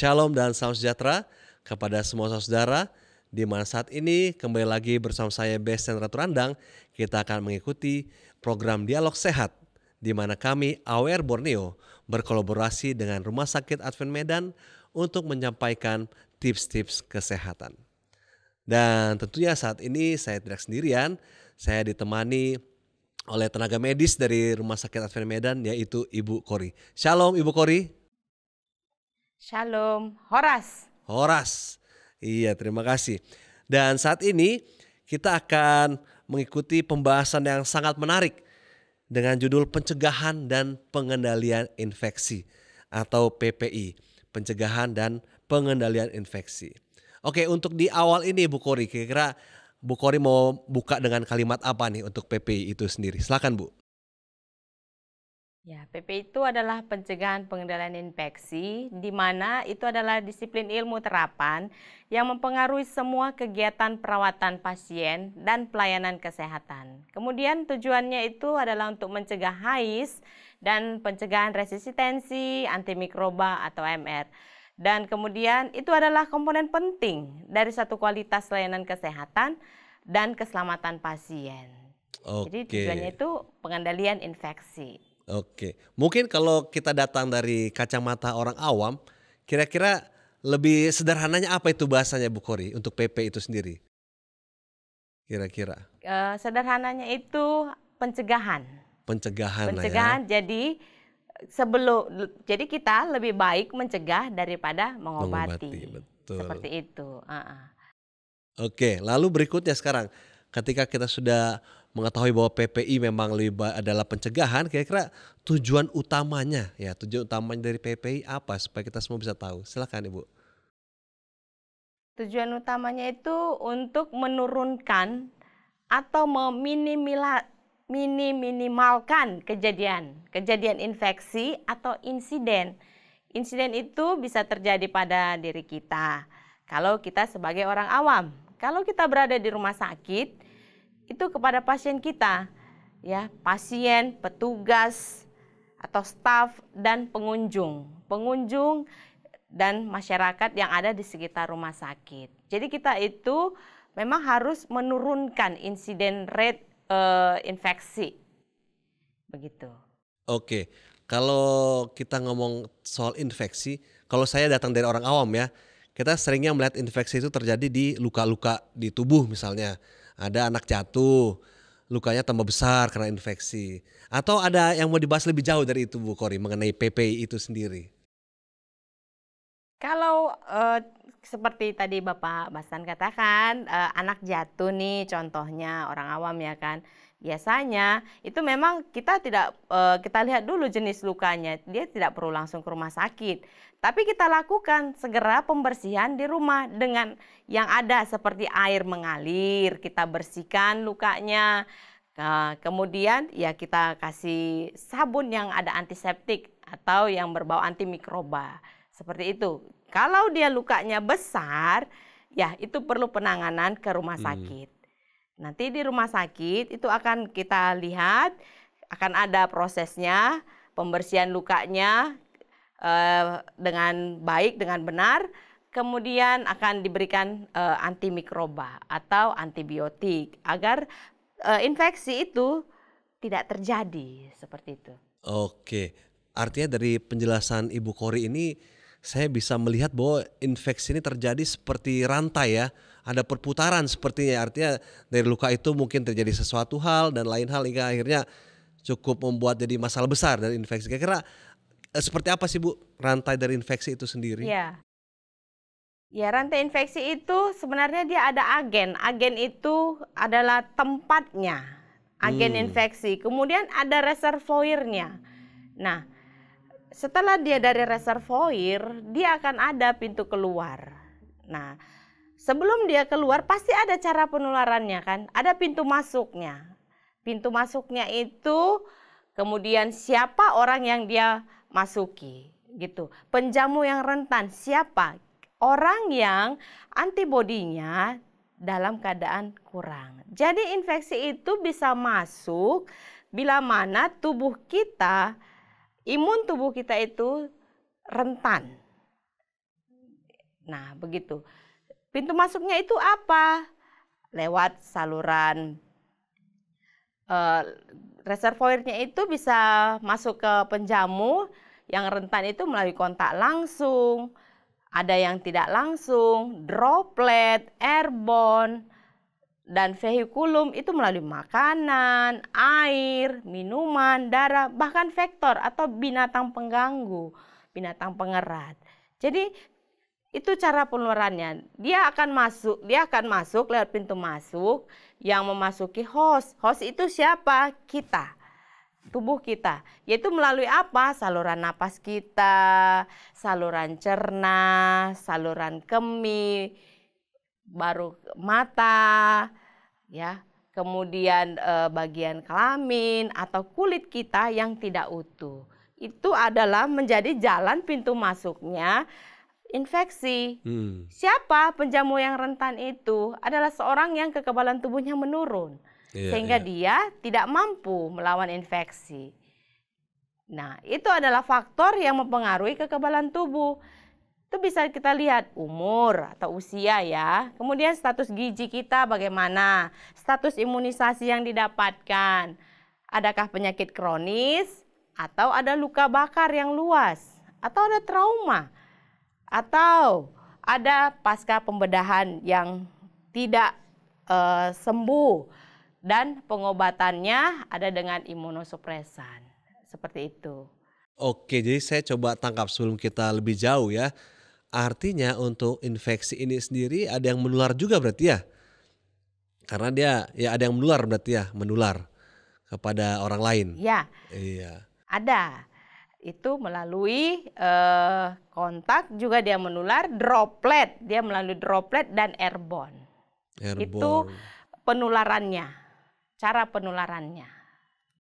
Shalom dan salam sejahtera kepada semua saudara. Di mana saat ini kembali lagi bersama saya Besen Ratu Randang, kita akan mengikuti program Dialog Sehat di mana kami AWR Borneo berkolaborasi dengan Rumah Sakit Advent Medan untuk menyampaikan tips-tips kesehatan. Dan tentunya saat ini saya tidak sendirian, saya ditemani oleh tenaga medis dari Rumah Sakit Advent Medan yaitu Ibu Kori. Shalom Ibu Kori. Shalom, Horas. Horas. Iya, terima kasih. Dan saat ini kita akan mengikuti pembahasan yang sangat menarik dengan judul pencegahan dan pengendalian infeksi atau PPI, pencegahan dan pengendalian infeksi. Oke, untuk di awal ini Bu Kori, kira-kira Bu Kori mau buka dengan kalimat apa nih untuk PPI itu sendiri? Silakan Bu. Ya, PPI itu adalah pencegahan pengendalian infeksi, di mana itu adalah disiplin ilmu terapan yang mempengaruhi semua kegiatan perawatan pasien dan pelayanan kesehatan. Kemudian tujuannya itu adalah untuk mencegah HIV dan pencegahan resistensi antimikroba atau AMR. Dan kemudian itu adalah komponen penting dari satu kualitas layanan kesehatan dan keselamatan pasien. Jadi tujuannya itu pengendalian infeksi. Oke, mungkin kalau kita datang dari kacamata orang awam, kira-kira lebih sederhananya apa itu bahasanya Bu Kori untuk PP itu sendiri? Kira-kira? Sederhananya itu pencegahan. Pencegahan ya. Jadi kita lebih baik mencegah daripada mengobati. Betul. Seperti itu. Oke, lalu berikutnya sekarang, ketika kita sudah mengetahui bahwa PPI memang adalah pencegahan, kira-kira tujuan utamanya dari PPI apa supaya kita semua bisa tahu? Silakan Ibu. Tujuan utamanya itu untuk menurunkan atau minimalkan kejadian infeksi atau insiden. Insiden itu bisa terjadi pada diri kita kalau kita sebagai orang awam. Kalau kita berada di rumah sakit, itu kepada pasien kita, ya, pasien, petugas atau staf dan pengunjung dan masyarakat yang ada di sekitar rumah sakit. Jadi kita itu memang harus menurunkan insiden rate infeksi, begitu. Oke, kalau kita ngomong soal infeksi, kalau saya datang dari orang awam ya, kita seringnya melihat infeksi itu terjadi di luka-luka di tubuh misalnya. Ada anak jatuh, lukanya tambah besar karena infeksi. Atau ada yang mau dibahas lebih jauh dari itu Bu Kori mengenai PPI itu sendiri? Kalau seperti tadi Bapak Basan katakan, anak jatuh nih contohnya orang awam ya kan. Biasanya itu memang kita lihat dulu jenis lukanya, dia tidak perlu langsung ke rumah sakit. Tapi kita lakukan segera pembersihan di rumah dengan yang ada seperti air mengalir, kita bersihkan lukanya. Kemudian ya kita kasih sabun yang ada antiseptik atau yang berbau antimikroba. Seperti itu. Kalau dia lukanya besar, ya itu perlu penanganan ke rumah sakit. Nanti di rumah sakit itu akan kita lihat, akan ada prosesnya, pembersihan lukanya dengan baik, dengan benar. Kemudian akan diberikan antimikroba atau antibiotik agar infeksi itu tidak terjadi, seperti itu. Oke, artinya dari penjelasan Ibu Kori ini saya bisa melihat bahwa infeksi ini terjadi seperti rantai ya. Ada perputaran sepertinya, artinya dari luka itu mungkin terjadi sesuatu hal dan lain hal hingga akhirnya cukup membuat jadi masalah besar dari infeksi. Kira-kira seperti apa sih Bu rantai dari infeksi itu sendiri? Ya, rantai infeksi itu sebenarnya dia ada agen. Agen itu adalah tempatnya, agen infeksi. Kemudian ada reservoirnya. Nah, setelah dia dari reservoir, dia akan ada pintu keluar. Nah, sebelum dia keluar pasti ada cara penularannya kan, ada pintu masuknya. Pintu masuknya itu kemudian siapa orang yang dia masuki, gitu. Penjamu yang rentan siapa? Orang yang antibodinya dalam keadaan kurang. Jadi infeksi itu bisa masuk bila mana imun tubuh kita itu rentan. Nah, begitu. Pintu masuknya itu apa? Lewat saluran eh, reservoirnya itu bisa masuk ke penjamu yang rentan itu melalui kontak langsung, ada yang tidak langsung, droplet, airborne, dan vehikulum itu melalui makanan, air, minuman, darah, bahkan vektor atau binatang pengganggu, binatang pengerat. Jadi itu cara penularannya. Dia akan masuk lewat pintu masuk yang memasuki host. Host itu siapa? Kita. Tubuh kita. Yaitu melalui apa? Saluran napas kita, saluran cerna, saluran kemih, baru mata, ya. Kemudian bagian kelamin atau kulit kita yang tidak utuh. Itu adalah menjadi jalan pintu masuknya infeksi. Siapa penjamu yang rentan itu? Adalah seorang yang kekebalan tubuhnya menurun. Sehingga dia tidak mampu melawan infeksi. Nah, itu adalah faktor yang mempengaruhi kekebalan tubuh. Itu bisa kita lihat umur atau usia ya. Kemudian status gizi kita bagaimana? Status imunisasi yang didapatkan. Adakah penyakit kronis? Atau ada luka bakar yang luas? Atau ada trauma? Atau ada pasca pembedahan yang tidak sembuh dan pengobatannya ada dengan imunosupresan. Seperti itu. Oke, jadi saya coba tangkap sebelum kita lebih jauh ya. Artinya untuk infeksi ini sendiri ada yang menular juga berarti ya? Karena dia ya ada yang menular berarti ya, menular kepada orang lain. Ya. Iya. Ada. Itu melalui kontak juga dia menular, droplet. Dia melalui droplet dan airborne. Itu penularannya, cara penularannya.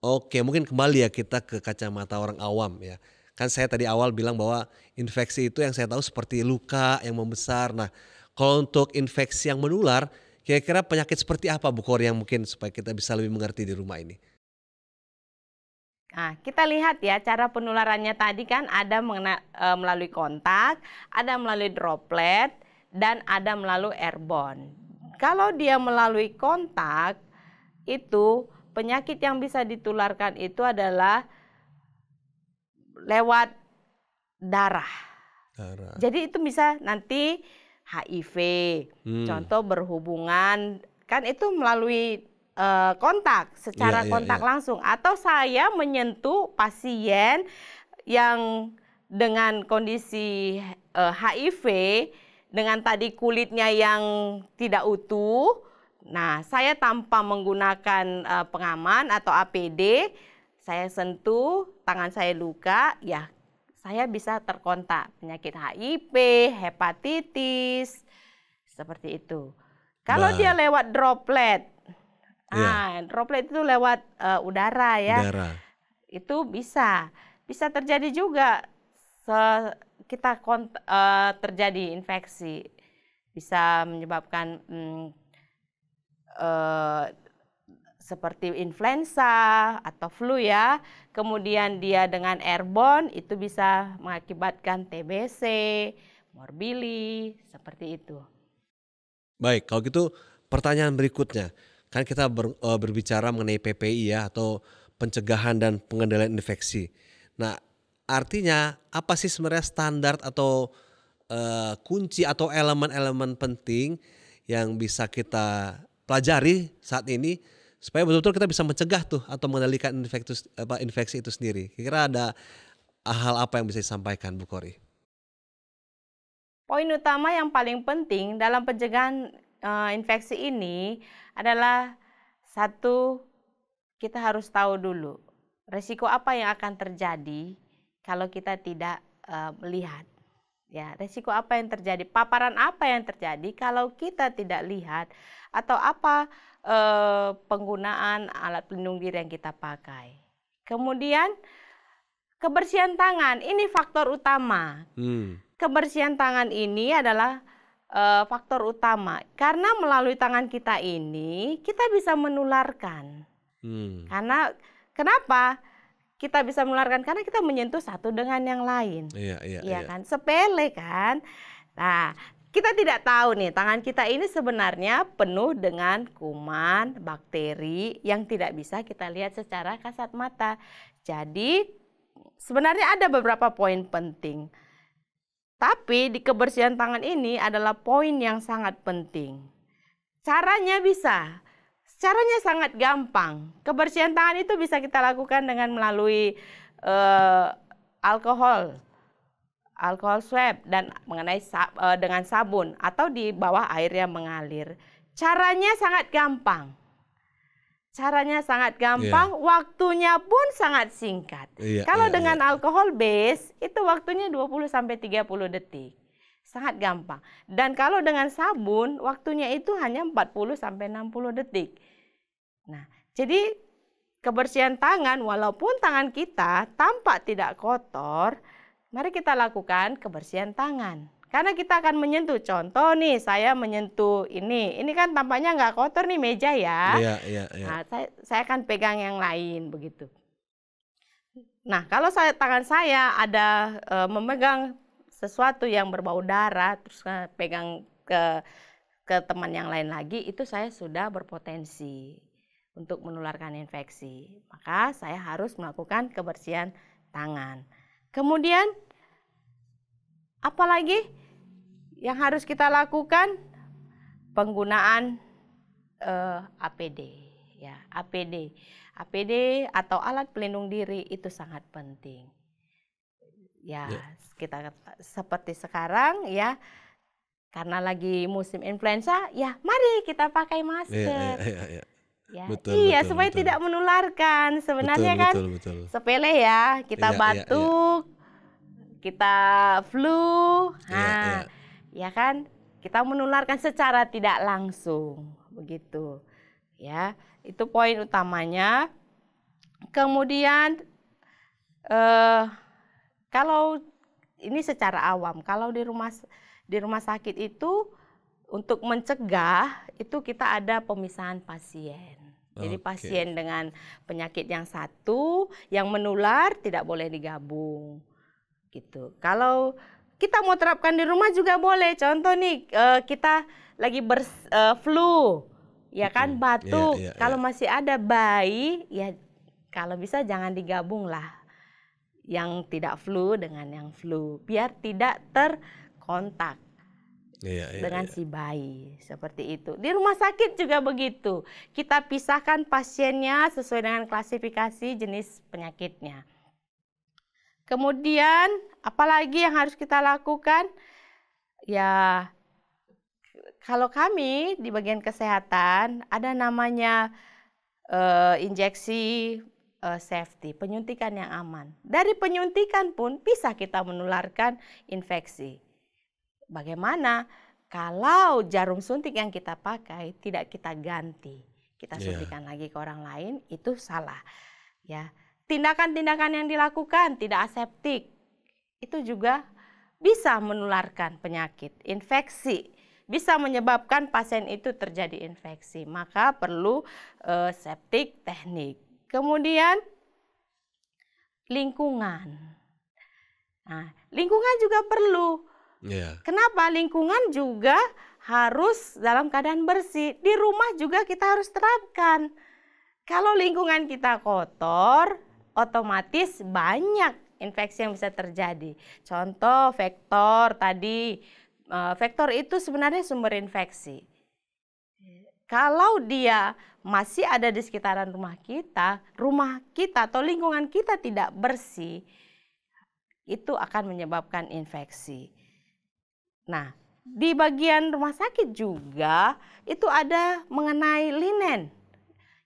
Oke, mungkin kembali ya kita ke kacamata orang awam ya. Kan saya tadi awal bilang bahwa infeksi itu yang saya tahu seperti luka yang membesar. Nah, kalau untuk infeksi yang menular, kira-kira penyakit seperti apa Bu Kori yang mungkin supaya kita bisa lebih mengerti di rumah ini? Nah, kita lihat ya cara penularannya tadi kan ada melalui kontak, ada melalui droplet, dan ada melalui airborne. Kalau dia melalui kontak, itu penyakit yang bisa ditularkan itu adalah lewat darah. Jadi itu bisa nanti HIV, contoh berhubungan, kan itu melalui kontak, secara kontak langsung. Atau saya menyentuh pasien yang dengan kondisi HIV, dengan tadi kulitnya yang tidak utuh. Nah, saya tanpa menggunakan pengaman atau APD, saya sentuh, tangan saya luka, ya saya bisa terkontak penyakit HIV, hepatitis, seperti itu. Kalau dia lewat droplet, droplet itu lewat udara ya, itu bisa terjadi juga kita terjadi infeksi, bisa menyebabkan seperti influenza atau flu ya. Kemudian dia dengan airborne itu bisa mengakibatkan TBC, morbili, seperti itu. Baik, kalau gitu pertanyaan berikutnya. Kan kita berbicara mengenai PPI ya, atau pencegahan dan pengendalian infeksi. Nah, artinya apa sih sebenarnya standar atau kunci atau elemen-elemen penting yang bisa kita pelajari saat ini supaya betul-betul kita bisa mencegah tuh atau mengendalikan infeksi itu sendiri. Kira-kira ada hal apa yang bisa disampaikan Bu Kori? Poin utama yang paling penting dalam pencegahan infeksi ini adalah satu, kita harus tahu dulu resiko apa yang akan terjadi kalau kita tidak melihat. Ya, resiko apa yang terjadi, paparan apa yang terjadi kalau kita tidak lihat, atau apa penggunaan alat pelindung diri yang kita pakai. Kemudian kebersihan tangan, ini faktor utama. Kebersihan tangan ini adalah faktor utama, karena melalui tangan kita ini kita bisa menularkan. Karena kenapa? Kita bisa menularkan karena kita menyentuh satu dengan yang lain. Iya kan? Sepele kan? Nah, kita tidak tahu nih, tangan kita ini sebenarnya penuh dengan kuman, bakteri yang tidak bisa kita lihat secara kasat mata. Jadi, sebenarnya ada beberapa poin penting. Tapi di kebersihan tangan ini adalah poin yang sangat penting. Caranya bisa. Caranya sangat gampang. Kebersihan tangan itu bisa kita lakukan dengan melalui alkohol swab dan dengan sabun atau di bawah air yang mengalir. Caranya sangat gampang. Waktunya pun sangat singkat. Kalau dengan alkohol base itu waktunya 20 sampai 30 detik. Sangat gampang. Dan kalau dengan sabun waktunya itu hanya 40 sampai 60 detik. Nah, jadi kebersihan tangan walaupun tangan kita tampak tidak kotor, mari kita lakukan kebersihan tangan. Karena kita akan menyentuh, contoh nih saya menyentuh ini kan tampaknya nggak kotor nih meja ya. Nah, saya akan pegang yang lain begitu. Nah, kalau tangan saya ada memegang sesuatu yang berbau darah, terus pegang ke teman yang lain lagi, itu saya sudah berpotensi untuk menularkan infeksi. Maka saya harus melakukan kebersihan tangan. Kemudian apalagi yang harus kita lakukan? Penggunaan APD ya. APD atau alat pelindung diri itu sangat penting. Ya, kita seperti sekarang ya, karena lagi musim influenza, ya mari kita pakai masker. Ya, supaya tidak menularkan. Sebenarnya betul. Sepele ya, kita batuk, kita flu, ya kan, kita menularkan secara tidak langsung, begitu. Ya, itu poin utamanya. Kemudian, kalau ini secara awam, kalau di rumah sakit itu untuk mencegah itu kita ada pemisahan pasien. Jadi pasien dengan penyakit yang satu yang menular tidak boleh digabung. Gitu. Kalau kita mau terapkan di rumah juga boleh. Contoh nih kita lagi flu, ya kan, batuk. Kalau masih ada bayi, ya kalau bisa jangan digabung lah. Yang tidak flu dengan yang flu, biar tidak terkontak dengan si bayi, seperti itu. Di rumah sakit juga begitu. Kita pisahkan pasiennya sesuai dengan klasifikasi jenis penyakitnya. Kemudian apalagi yang harus kita lakukan? Ya, kalau kami di bagian kesehatan ada namanya injeksi safety, penyuntikan yang aman. Dari penyuntikan pun bisa kita menularkan infeksi. Bagaimana kalau jarum suntik yang kita pakai tidak kita ganti, kita suntikan lagi ke orang lain, itu salah. Ya, tindakan-tindakan yang dilakukan tidak aseptik, itu juga bisa menularkan penyakit, infeksi, bisa menyebabkan pasien itu terjadi infeksi. Maka perlu septic teknik. Kemudian lingkungan. Nah, lingkungan juga perlu. Kenapa? Lingkungan juga harus dalam keadaan bersih. Di rumah juga kita harus terapkan. Kalau lingkungan kita kotor, otomatis banyak infeksi yang bisa terjadi. Contoh vektor tadi. Vektor itu sebenarnya sumber infeksi. Kalau dia masih ada di sekitaran rumah kita atau lingkungan kita tidak bersih, itu akan menyebabkan infeksi. Nah, di bagian rumah sakit juga itu ada mengenai linen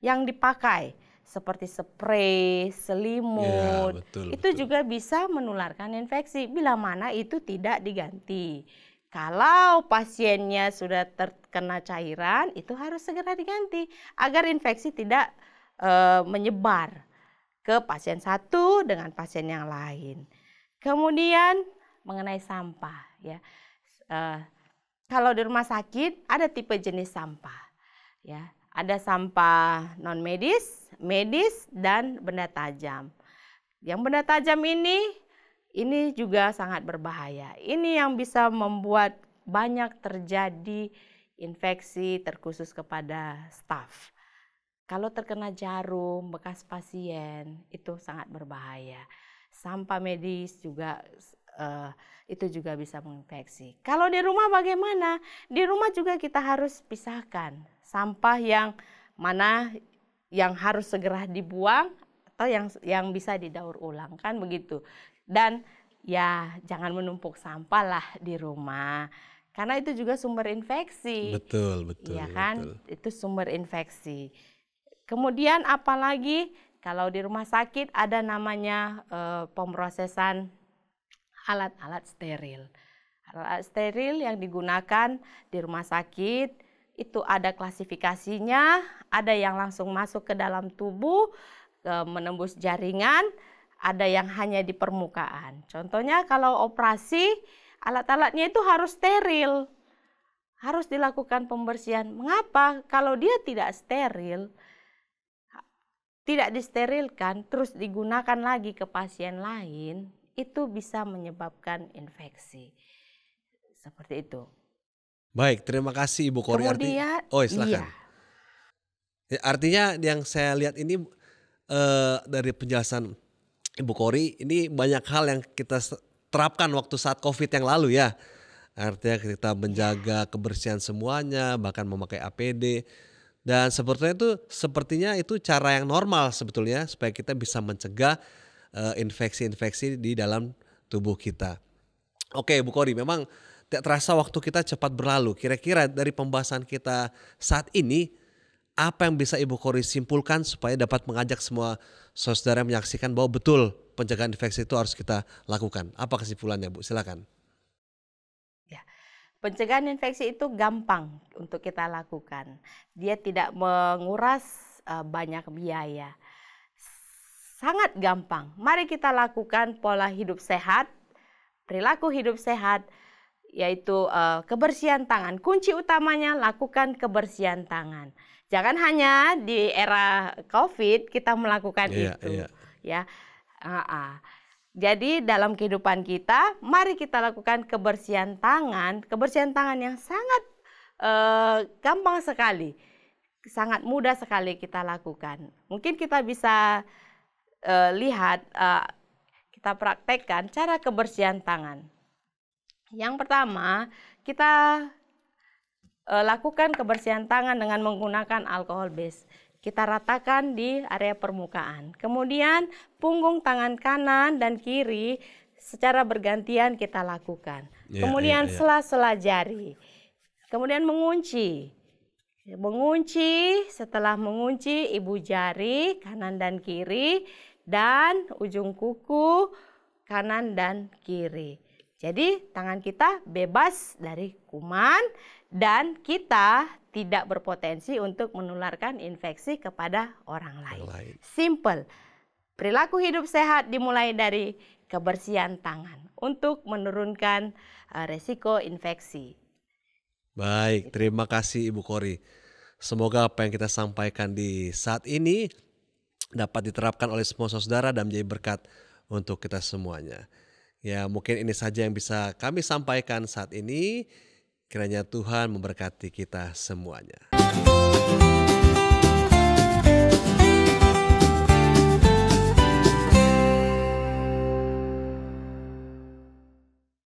yang dipakai seperti spray, selimut. Itu juga bisa menularkan infeksi bila mana itu tidak diganti. Kalau pasiennya sudah terkena cairan, itu harus segera diganti agar infeksi tidak menyebar ke pasien satu dengan pasien yang lain. Kemudian mengenai sampah, ya. Kalau di rumah sakit ada tipe jenis sampah, ya. Ada sampah non medis, medis, dan benda tajam. Yang benda tajam ini Ini juga sangat berbahaya. Ini yang bisa membuat banyak terjadi infeksi terkhusus kepada staf. Kalau terkena jarum bekas pasien itu sangat berbahaya. Sampah medis juga itu juga bisa menginfeksi. Kalau di rumah bagaimana? Di rumah juga kita harus pisahkan sampah yang mana yang harus segera dibuang atau yang bisa didaur ulang, kan begitu. Dan ya jangan menumpuk sampah lah di rumah. Karena itu juga sumber infeksi. Betul, betul, Iya kan? betul. Itu sumber infeksi. Kemudian apalagi kalau di rumah sakit ada namanya pemrosesan alat-alat steril. Alat steril yang digunakan di rumah sakit itu ada klasifikasinya, ada yang langsung masuk ke dalam tubuh, menembus jaringan, ada yang hanya di permukaan. Contohnya kalau operasi, alat-alatnya itu harus steril. Harus dilakukan pembersihan. Mengapa? Kalau dia tidak steril, tidak disterilkan, terus digunakan lagi ke pasien lain, itu bisa menyebabkan infeksi. Seperti itu. Baik, terima kasih Ibu Kori. Kemudian, Silakan. iya. Ya, artinya yang saya lihat ini dari penjelasan Ibu Kori, ini banyak hal yang kita terapkan waktu saat COVID yang lalu ya. Artinya kita menjaga kebersihan semuanya, bahkan memakai APD. Dan sepertinya itu cara yang normal sebetulnya supaya kita bisa mencegah infeksi-infeksi di dalam tubuh kita. Oke Bu Kori, memang tidak terasa waktu kita cepat berlalu. Kira-kira dari pembahasan kita saat ini, apa yang bisa Ibu Kori simpulkan supaya dapat mengajak semua saudara menyaksikan bahwa betul pencegahan infeksi itu harus kita lakukan. Apa kesimpulannya Bu? Silakan. Pencegahan infeksi itu gampang untuk kita lakukan. Dia tidak menguras banyak biaya. Sangat gampang. Mari kita lakukan pola hidup sehat, perilaku hidup sehat, yaitu kebersihan tangan. Kunci utamanya lakukan kebersihan tangan. Jangan hanya di era COVID kita melakukan itu. Ya. Jadi dalam kehidupan kita, mari kita lakukan kebersihan tangan yang sangat gampang sekali, sangat mudah sekali kita lakukan. Mungkin kita bisa lihat, kita praktekkan cara kebersihan tangan. Yang pertama, kita lakukan kebersihan tangan dengan menggunakan alkohol base. Kita ratakan di area permukaan. Kemudian punggung tangan kanan dan kiri secara bergantian kita lakukan. Kemudian sela-sela jari. Kemudian mengunci. Setelah mengunci ibu jari kanan dan kiri dan ujung kuku kanan dan kiri. Jadi tangan kita bebas dari kuman dan kita tidak berpotensi untuk menularkan infeksi kepada orang lain. Simple. Perilaku hidup sehat dimulai dari kebersihan tangan untuk menurunkan resiko infeksi. Baik, terima kasih Ibu Kori. Semoga apa yang kita sampaikan di saat ini dapat diterapkan oleh semua saudara dan menjadi berkat untuk kita semuanya. Ya, mungkin ini saja yang bisa kami sampaikan saat ini. Kiranya Tuhan memberkati kita semuanya.